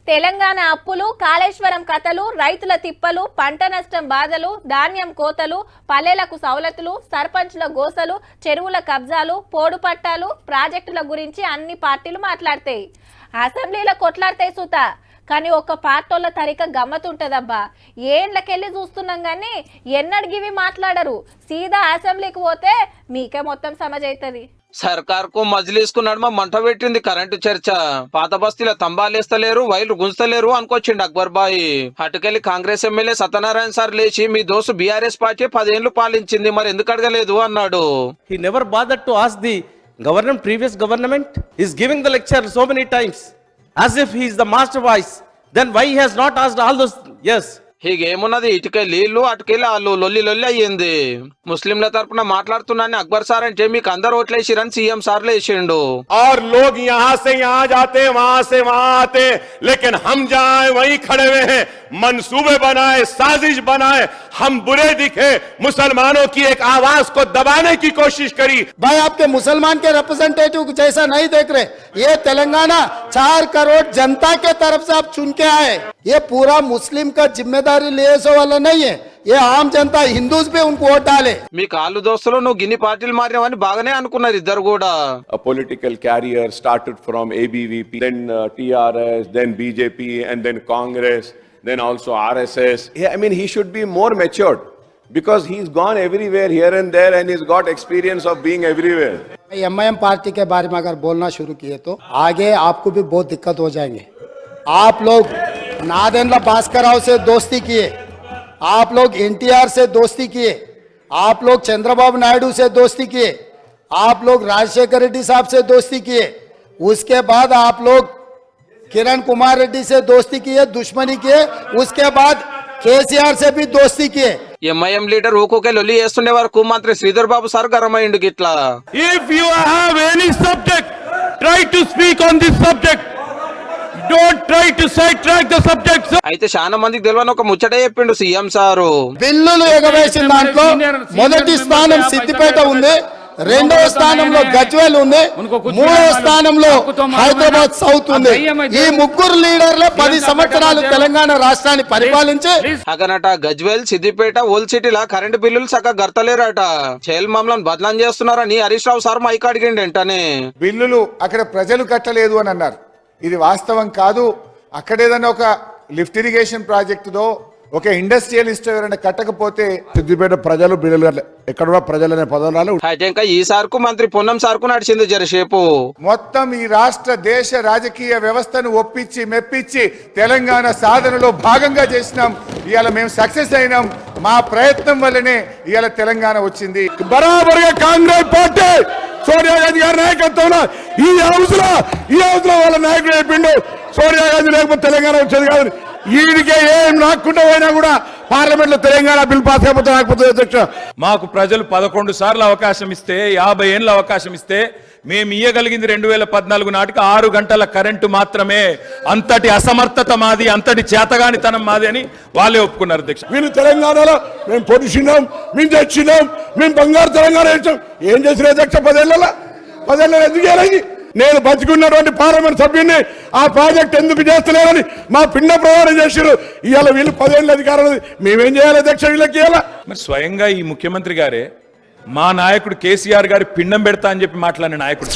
తెలంగాణ అప్పులు, కాళేశ్వరం కథలు, రైతుల తిప్పలు, పంట నష్టం బాధలు, ధాన్యం కోతలు, పల్లెలకు సౌలతులు, సర్పంచ్ల గోసలు, చెరువుల కబ్జాలు, పోడు పట్టాలు, ప్రాజెక్టుల గురించి అన్ని పార్టీలు మాట్లాడతాయి. అసెంబ్లీలో కొట్లాడతాయి సుత. కానీ ఒక పార్టీల తరిక గమ్మతుంటదబ్బా. ఏండ్లకెళ్ళి చూస్తున్నాం కానీ ఎన్నడిగివి మాట్లాడరు. సీదా అసెంబ్లీకి పోతే మీకే మొత్తం సమజైతది. సర్కార్ కు మజ్లిస్ కు నడుమ మంట పెట్టింది కరెంటు చర్చ. పాత బస్తీల తంబాలేస్తలేరు, వైర్లు గుంజతలేరు అనుకొచ్చిండు అక్బర్ బాయ్. అటుకెళ్లి కాంగ్రెస్ ఎమ్మెల్యే సత్యనారాయణ సార్ లేచి మీ దోస్తు బీఆర్ఎస్ పార్టీ 10 ఏళ్లు పాలించింది, మరి ఎందుకు అడగలేదు అన్నాడు. He never bothered to ask the previous government. He is giving the lecture so many times as if he is the master voice. Then why he has not asked all those? Yes. హీగేమున్నది, ఇటుకెళ్ళి ఇల్లు అటుకెళ్ళి వాళ్ళు లొల్లి లొల్లి అయ్యింది. ముస్లింల తరపున మాట్లాడుతున్నాను Akbar sir అంటే మీకు అందరు ఓట్లేసిరని సీఎం సార్ లేచిండు. और लोग यहाँ से यहाँ जाते, वहां से वहां आते, लेकिन हम जाए वहीं खड़े हुए हैं. मंसूबे बनाए, साजिश बनाए, हम बुरे दिखे, मुसलमानों की एक आवाज को दबाने की कोशिश करी. भाई आपके मुसलमान के रिप्रेजेंटेटिव जैसा नहीं देख रहे. ये तेलंगाना 4 करोड़ जनता के तरफ से आप चुन के आए. ये पूरा मुस्लिम का जिम्मेदारी ले वाला नहीं है. ये आम जनता हिंदूज भी उनको वोट डाले. మీ కాళ్ళు దోస్తులు నువ్వు గిన్ని పార్టీలు మారినావని బాగానే అనుకున్నారు ఇద్దరు కూడా. A political career started from ABVP, then TRS, then BJP, and then Congress, then also RSS. I mean, he should be more matured because he's gone everywhere here and there and he's got experience of being everywhere. MIM party के बारे में अगर बोलना शुरू किए तो आगे आपको भी बहुत दिक्कत हो जाएंगे. आप लोग नादेंद्र भास्कर राव से दोस्ती किए, आप लोग NTR से दोस्ती किए, आप लोग चंद्रबाबू नायडू से दोस्ती किए, आप लोग राजशेखर रेड्डी साहब से दोस्ती किए, उसके बाद आप लोग किरण कुमार रेड्डी से दोस्ती किए, दुश्मनी किए, उसके बाद KCR से भी दोस्ती किए. ఎంఐఎం లీడర్ ఊకోకే లొల్లి చేస్తుండే వరకు మంత్రి శ్రీధర్ బాబు సార్ గరమైండు గిట్లా. If you have any subject, try to speak on this subject. Don't try to sidetrack the subject. అయితే చాలా మందికి తెలియని ఒక ముచ్చటే చెప్పిండు సీఎం సారు. బిల్లులు ఎగవేసిన దాంట్లో మొదటి స్థానం సిద్దిపేట ఉంది, రెండవ స్థానంలో గజ్వేల్ ఉంది, మూడవ స్థానంలో హైదరాబాద్ సౌత్ ఉంది. ఈ ముగ్గురు లీడర్లే 10 సంవత్సరాలు తెలంగాణ రాష్ట్రాన్ని పరిపాలించి అగనట గజ్వేల్, సిద్దిపేట, ఓల్డ్ సిటీలా కరెంటు బిల్లులు సక్క గర్తలేరట. చేల్ మామలను బదలాం చేస్తున్నారని హరీష్ రావు సార్ మైక్ అడిగిండు వెంటనే. బిల్లులు అక్కడ ప్రజలు కట్టలేదు అని అన్నారు. ఇది వాస్తవం కాదు. అక్కడేదన్నా ఒక లిఫ్ట్ ఇరిగేషన్ ప్రాజెక్టుదో ఒక ఇండస్ట్రియలిస్ట్ ఎవరైనా కట్టకపోతే సిద్దిపేట ప్రజలు బిల్లులు ఎక్కడ కూడా ప్రజలనే పదవులు. అయితే ఇంకా ఈ సార్కు మంత్రి పొన్నం సార్కు నడిచింది జరసేపు. మొత్తం ఈ రాష్ట్ర దేశ రాజకీయ వ్యవస్థను ఒప్పించి మెప్పించి తెలంగాణ సాధనలో భాగంగా చేసినాం. ఇవాళ మేము సక్సెస్ అయినాం. మా ప్రయత్నం వల్లనే ఇవాళ తెలంగాణ వచ్చింది. బరాబర్గా కాంగ్రెస్ పార్టీ సోనియా గాంధీ గారి నాయకత్వంలో ఈ హౌస్ లో వాళ్ళ నాయకుడు చెప్పిండు సోనియా గాంధీ లేకపోతే తెలంగాణ వచ్చేది కాదు. వీడికే ఏం నాకుండా పోయినా కూడా పార్లమెంట్ లో తెలంగాణ బిల్ పాస్ అయిపోతే రాకపోతే అధ్యక్ష. మాకు ప్రజలు 11 సార్లు అవకాశం ఇస్తే, 50 ఏళ్ళ అవకాశం ఇస్తే మేము ఇయ్యగలిగింది 2014 నాటికి 6 గంటల కరెంటు మాత్రమే. అంతటి అసమర్థత మాది, అంతటి చేతగానితనం మాది అని వాళ్ళే ఒప్పుకున్నారు అధ్యక్ష. వీళ్ళు తెలంగాణలో మేము పొడిచినాం, మేము తెచ్చినాం, మేము బంగారు తెలంగాణ ఇచ్చాం. ఏం చేసిన అధ్యక్ష 10 ఏళ్ళ ఎందుకు చేయాలి? నేను బతికున్నటువంటి పార్లమెంట్ సభ్యుని ఆ ప్రాజెక్ట్ ఎందుకు చేస్తలేరని మా పిండ ప్రమాణం చేశారు. ఇవాళ వీళ్ళు 10 ఏళ్ళ అధికారం, మేమేం చేయాలి అధ్యక్ష వీళ్ళకి? మరి స్వయంగా ఈ ముఖ్యమంత్రి గారే మా నాయకుడు కేసీఆర్ గారి పిండం పెడతా అని చెప్పి మాట్లాడిన నాయకుడు.